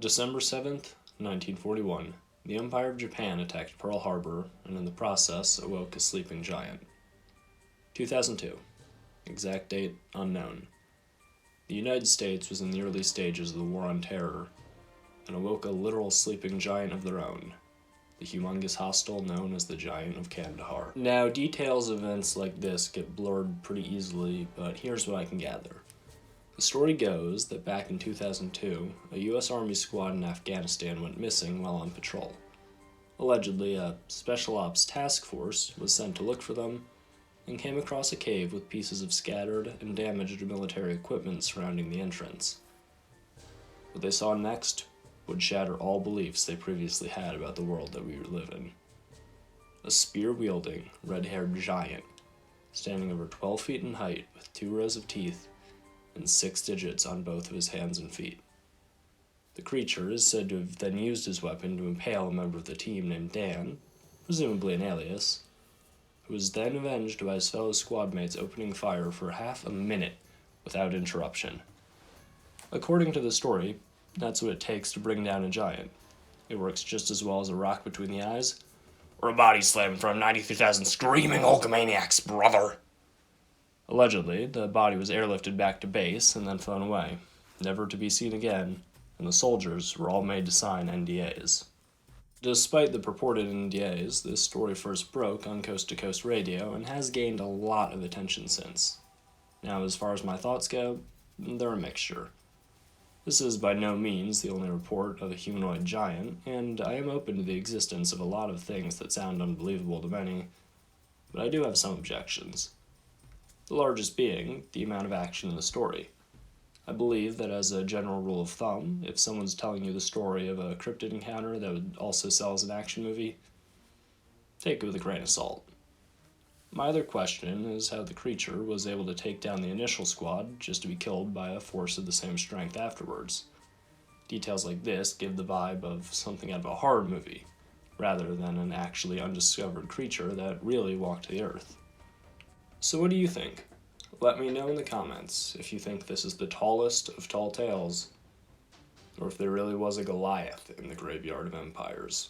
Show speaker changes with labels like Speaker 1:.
Speaker 1: December 7th, 1941, the Empire of Japan attacked Pearl Harbor and in the process awoke a sleeping giant. 2002, exact date unknown. The United States was in the early stages of the War on Terror and awoke a literal sleeping giant of their own, the humongous hostile known as the Giant of Kandahar. Now, details of events like this get blurred pretty easily, but here's what I can gather. The story goes that back in 2002, a U.S. Army squad in Afghanistan went missing while on patrol. Allegedly, a Special Ops task force was sent to look for them and came across a cave with pieces of scattered and damaged military equipment surrounding the entrance. What they saw next would shatter all beliefs they previously had about the world that we live in. A spear-wielding, red-haired giant, standing over 12 feet in height with 2 rows of teeth and 6 digits on both of his hands and feet. The creature is said to have then used his weapon to impale a member of the team named Dan, presumably an alias, who was then avenged by his fellow squadmates opening fire for half a minute without interruption. According to the story, that's what it takes to bring down a giant. It works just as well as a rock between the eyes, or a body slam from 93,000 screaming Hulkamaniacs, brother! Allegedly, the body was airlifted back to base and then flown away, never to be seen again, and the soldiers were all made to sign NDAs. Despite the purported NDAs, this story first broke on Coast to Coast Radio and has gained a lot of attention since. Now, as far as my thoughts go, they're a mixture. This is by no means the only report of a humanoid giant, and I am open to the existence of a lot of things that sound unbelievable to many, but I do have some objections. The largest being the amount of action in the story. I believe that as a general rule of thumb, if someone's telling you the story of a cryptid encounter that would also sell as an action movie, take it with a grain of salt. My other question is how the creature was able to take down the initial squad just to be killed by a force of the same strength afterwards. Details like this give the vibe of something out of a horror movie, rather than an actually undiscovered creature that really walked the earth. So what do you think? Let me know in the comments if you think this is the tallest of tall tales, or if there really was a Goliath in the graveyard of empires.